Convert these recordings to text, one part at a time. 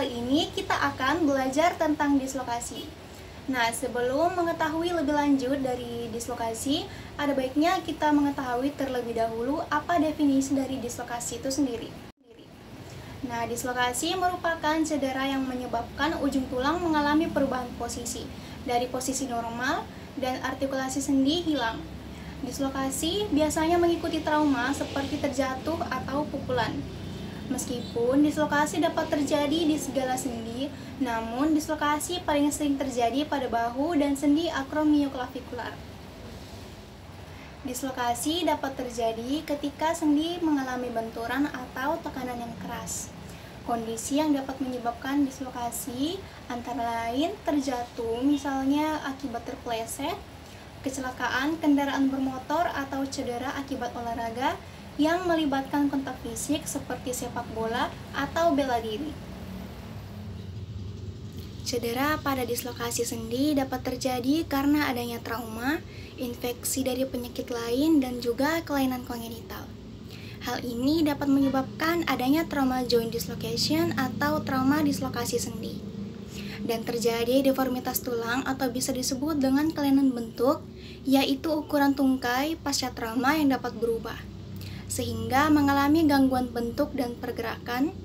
kali ini kita akan belajar tentang dislokasi. Nah, sebelum mengetahui lebih lanjut dari dislokasi, ada baiknya kita mengetahui terlebih dahulu apa definisi dari dislokasi itu sendiri. Nah, dislokasi merupakan cedera yang menyebabkan ujung tulang mengalami perubahan posisi dari posisi normal dan artikulasi sendi hilang. Dislokasi biasanya mengikuti trauma seperti terjatuh atau pukulan. Meskipun dislokasi dapat terjadi di segala sendi, namun dislokasi paling sering terjadi pada bahu dan sendi akromioklavikular. Dislokasi dapat terjadi ketika sendi mengalami benturan atau tekanan yang keras. Kondisi yang dapat menyebabkan dislokasi antara lain terjatuh, misalnya akibat terpeleset, kecelakaan kendaraan bermotor atau cedera akibat olahraga yang melibatkan kontak fisik seperti sepak bola atau bela diri. Cedera pada dislokasi sendi dapat terjadi karena adanya trauma, infeksi dari penyakit lain, dan juga kelainan kongenital. Hal ini dapat menyebabkan adanya trauma joint dislocation atau trauma dislokasi sendi. Dan terjadi deformitas tulang atau bisa disebut dengan kelainan bentuk, yaitu ukuran tungkai pasca trauma yang dapat berubah, sehingga mengalami gangguan bentuk dan pergerakan,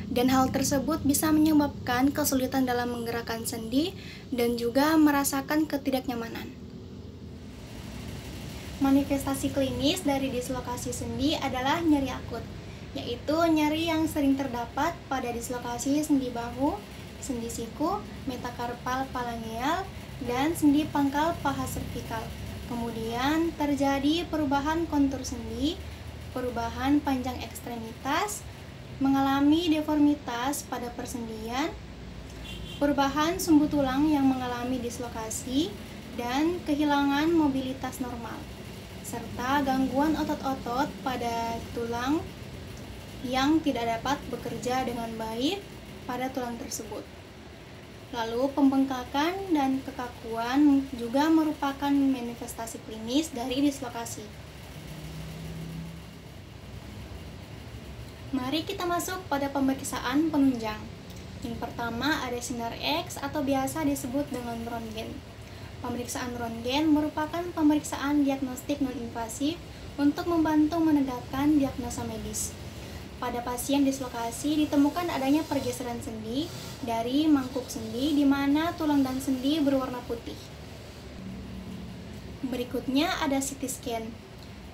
dan hal tersebut bisa menyebabkan kesulitan dalam menggerakkan sendi dan juga merasakan ketidaknyamanan. Manifestasi klinis dari dislokasi sendi adalah nyeri akut, yaitu nyeri yang sering terdapat pada dislokasi sendi bahu, sendi siku, metakarpal phalangeal, dan sendi pangkal paha servikal. Kemudian terjadi perubahan kontur sendi, perubahan panjang ekstremitas, mengalami deformitas pada persendian, perubahan sumbu tulang yang mengalami dislokasi, dan kehilangan mobilitas normal, serta gangguan otot-otot pada tulang yang tidak dapat bekerja dengan baik pada tulang tersebut. Lalu pembengkakan dan kekakuan juga merupakan manifestasi klinis dari dislokasi. Mari kita masuk pada pemeriksaan penunjang. Yang pertama ada sinar X atau biasa disebut dengan röntgen. Pemeriksaan röntgen merupakan pemeriksaan diagnostik non-invasif untuk membantu menegakkan diagnosa medis. Pada pasien dislokasi ditemukan adanya pergeseran sendi dari mangkuk sendi di mana tulang dan sendi berwarna putih. Berikutnya ada CT scan.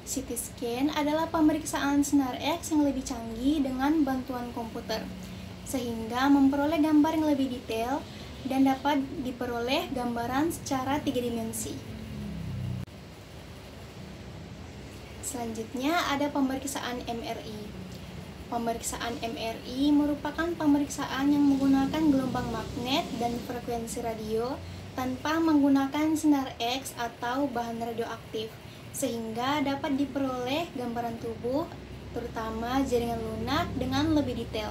CT scan adalah pemeriksaan sinar X yang lebih canggih dengan bantuan komputer, sehingga memperoleh gambar yang lebih detail dan dapat diperoleh gambaran secara 3 dimensi. Selanjutnya ada pemeriksaan MRI. Pemeriksaan MRI merupakan pemeriksaan yang menggunakan gelombang magnet dan frekuensi radio tanpa menggunakan sinar X atau bahan radioaktif, sehingga dapat diperoleh gambaran tubuh, terutama jaringan lunak dengan lebih detail.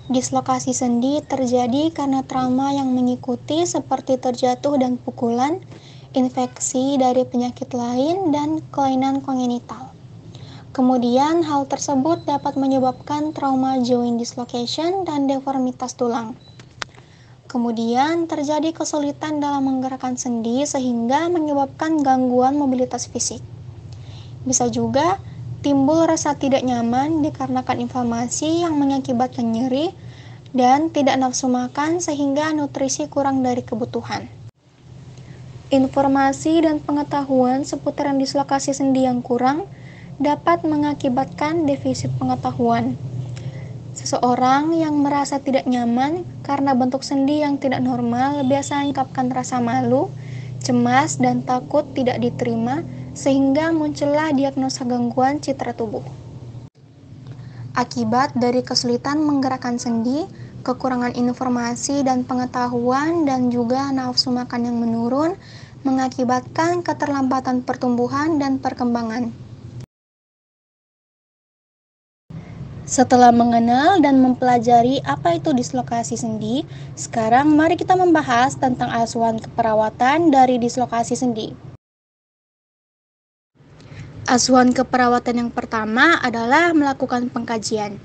Dislokasi sendi terjadi karena trauma yang mengikuti seperti terjatuh dan pukulan, infeksi dari penyakit lain, dan kelainan kongenital. Kemudian hal tersebut dapat menyebabkan trauma joint dislocation dan deformitas tulang. Kemudian terjadi kesulitan dalam menggerakkan sendi sehingga menyebabkan gangguan mobilitas fisik. Bisa juga timbul rasa tidak nyaman dikarenakan inflamasi yang mengakibatkan nyeri dan tidak nafsu makan sehingga nutrisi kurang dari kebutuhan. Informasi dan pengetahuan seputar dislokasi sendi yang kurang dapat mengakibatkan defisit pengetahuan. Seseorang yang merasa tidak nyaman karena bentuk sendi yang tidak normal biasanya mengungkapkan rasa malu, cemas, dan takut tidak diterima, sehingga muncullah diagnosa gangguan citra tubuh. Akibat dari kesulitan menggerakkan sendi, kekurangan informasi dan pengetahuan, dan juga nafsu makan yang menurun, mengakibatkan keterlambatan pertumbuhan dan perkembangan. Setelah mengenal dan mempelajari apa itu dislokasi sendi, sekarang mari kita membahas tentang asuhan keperawatan dari dislokasi sendi. Asuhan keperawatan yang pertama adalah melakukan pengkajian.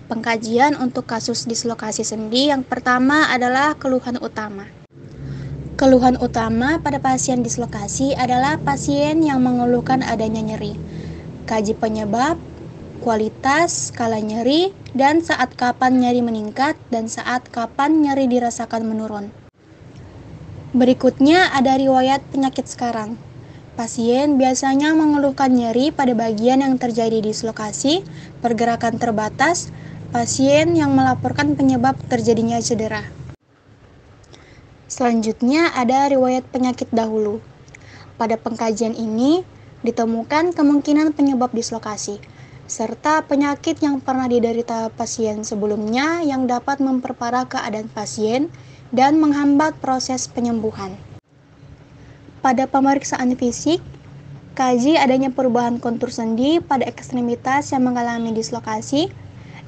Pengkajian untuk kasus dislokasi sendi yang pertama adalah keluhan utama. Keluhan utama pada pasien dislokasi adalah pasien yang mengeluhkan adanya nyeri. Kaji penyebab, kualitas, skala nyeri, dan saat kapan nyeri meningkat dan saat kapan nyeri dirasakan menurun. Berikutnya ada riwayat penyakit sekarang. Pasien biasanya mengeluhkan nyeri pada bagian yang terjadi dislokasi, pergerakan terbatas, pasien yang melaporkan penyebab terjadinya cedera. Selanjutnya ada riwayat penyakit dahulu. Pada pengkajian ini ditemukan kemungkinan penyebab dislokasi, serta penyakit yang pernah diderita pasien sebelumnya yang dapat memperparah keadaan pasien dan menghambat proses penyembuhan. Pada pemeriksaan fisik, kaji adanya perubahan kontur sendi pada ekstremitas yang mengalami dislokasi,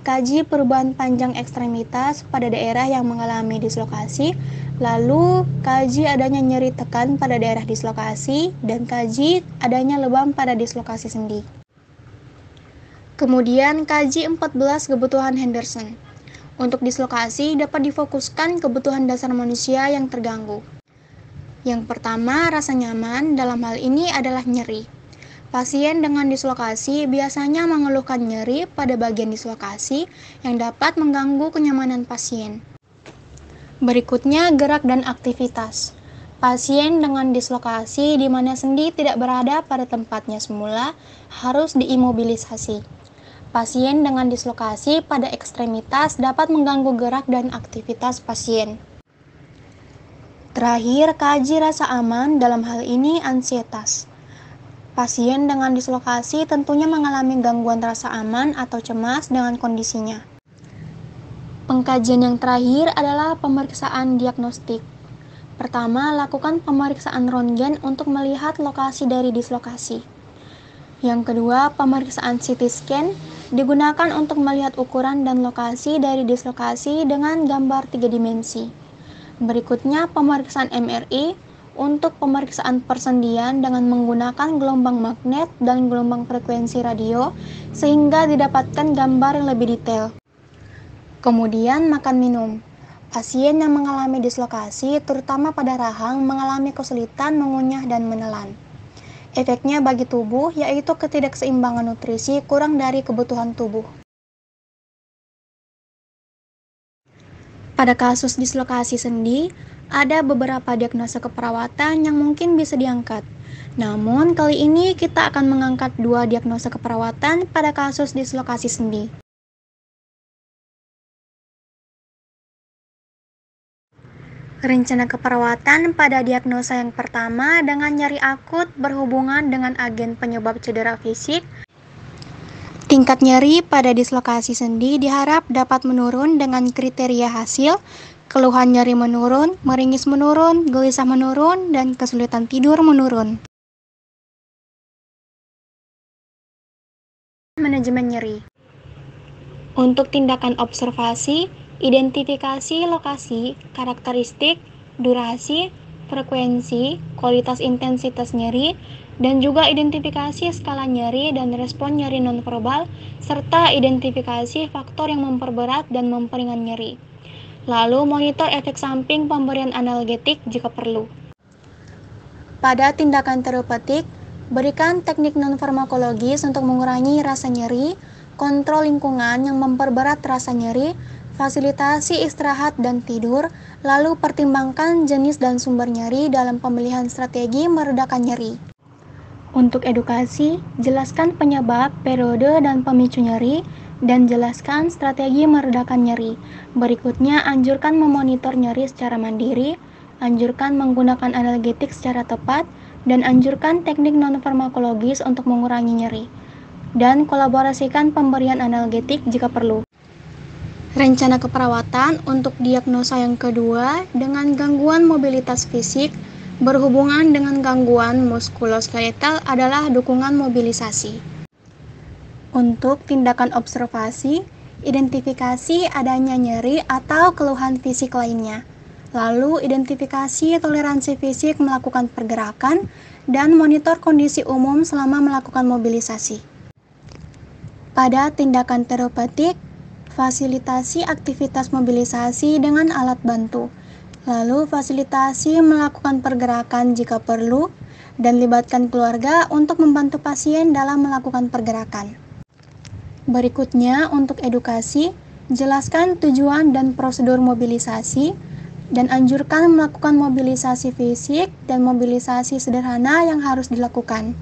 kaji perubahan panjang ekstremitas pada daerah yang mengalami dislokasi, lalu kaji adanya nyeri tekan pada daerah dislokasi, dan kaji adanya lebam pada dislokasi sendi. Kemudian kaji 14 kebutuhan Henderson. Untuk dislokasi dapat difokuskan kebutuhan dasar manusia yang terganggu. Yang pertama, rasa nyaman, dalam hal ini adalah nyeri. Pasien dengan dislokasi biasanya mengeluhkan nyeri pada bagian dislokasi yang dapat mengganggu kenyamanan pasien. Berikutnya, gerak dan aktivitas. Pasien dengan dislokasi di mana sendi tidak berada pada tempatnya semula harus diimobilisasi. Pasien dengan dislokasi pada ekstremitas dapat mengganggu gerak dan aktivitas pasien. Terakhir, kaji rasa aman, dalam hal ini ansietas. Pasien dengan dislokasi tentunya mengalami gangguan rasa aman atau cemas dengan kondisinya. Pengkajian yang terakhir adalah pemeriksaan diagnostik. Pertama, lakukan pemeriksaan röntgen untuk melihat lokasi dari dislokasi. Yang kedua, pemeriksaan CT scan digunakan untuk melihat ukuran dan lokasi dari dislokasi dengan gambar 3 dimensi. Berikutnya, pemeriksaan MRI untuk pemeriksaan persendian dengan menggunakan gelombang magnet dan gelombang frekuensi radio sehingga didapatkan gambar yang lebih detail. Kemudian, makan minum. Pasien yang mengalami dislokasi, terutama pada rahang, mengalami kesulitan mengunyah dan menelan. Efeknya bagi tubuh yaitu ketidakseimbangan nutrisi kurang dari kebutuhan tubuh. Pada kasus dislokasi sendi, ada beberapa diagnosa keperawatan yang mungkin bisa diangkat. Namun, kali ini kita akan mengangkat 2 diagnosa keperawatan pada kasus dislokasi sendi. Rencana keperawatan pada diagnosa yang pertama dengan nyeri akut berhubungan dengan agen penyebab cedera fisik. Tingkat nyeri pada dislokasi sendi diharap dapat menurun dengan kriteria hasil, keluhan nyeri menurun, meringis menurun, gelisah menurun, dan kesulitan tidur menurun. Manajemen nyeri. Untuk tindakan observasi, identifikasi lokasi, karakteristik, durasi, frekuensi, kualitas intensitas nyeri, dan juga identifikasi skala nyeri dan respon nyeri nonverbal, serta identifikasi faktor yang memperberat dan memperingan nyeri. Lalu monitor efek samping pemberian analgetik jika perlu. Pada tindakan terapeutik, berikan teknik nonfarmakologis untuk mengurangi rasa nyeri, kontrol lingkungan yang memperberat rasa nyeri, fasilitasi istirahat dan tidur, lalu pertimbangkan jenis dan sumber nyeri dalam pemilihan strategi meredakan nyeri. Untuk edukasi, jelaskan penyebab, periode, dan pemicu nyeri, dan jelaskan strategi meredakan nyeri. Berikutnya, anjurkan memonitor nyeri secara mandiri, anjurkan menggunakan analgetik secara tepat, dan anjurkan teknik nonfarmakologis untuk mengurangi nyeri. Dan kolaborasikan pemberian analgetik jika perlu. Rencana keperawatan untuk diagnosa yang kedua dengan gangguan mobilitas fisik berhubungan dengan gangguan muskuloskeletal adalah dukungan mobilisasi. Untuk tindakan observasi, identifikasi adanya nyeri atau keluhan fisik lainnya. lalu identifikasi toleransi fisik melakukan pergerakan, dan monitor kondisi umum selama melakukan mobilisasi. Pada tindakan terapeutik, fasilitasi aktivitas mobilisasi dengan alat bantu, lalu fasilitasi melakukan pergerakan jika perlu, dan libatkan keluarga untuk membantu pasien dalam melakukan pergerakan. Berikutnya, untuk edukasi, jelaskan tujuan dan prosedur mobilisasi, dan anjurkan melakukan mobilisasi fisik dan mobilisasi sederhana yang harus dilakukan.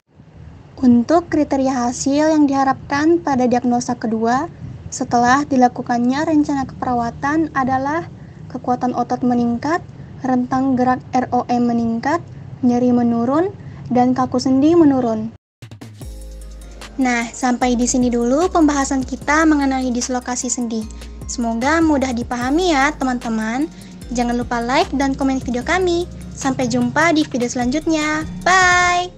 Untuk kriteria hasil yang diharapkan pada diagnosa kedua, setelah dilakukannya rencana keperawatan adalah kekuatan otot meningkat, rentang gerak ROM meningkat, nyeri menurun, dan kaku sendi menurun. Nah, sampai di sini dulu pembahasan kita mengenai dislokasi sendi. Semoga mudah dipahami ya teman-teman. Jangan lupa like dan komen video kami. Sampai jumpa di video selanjutnya. Bye!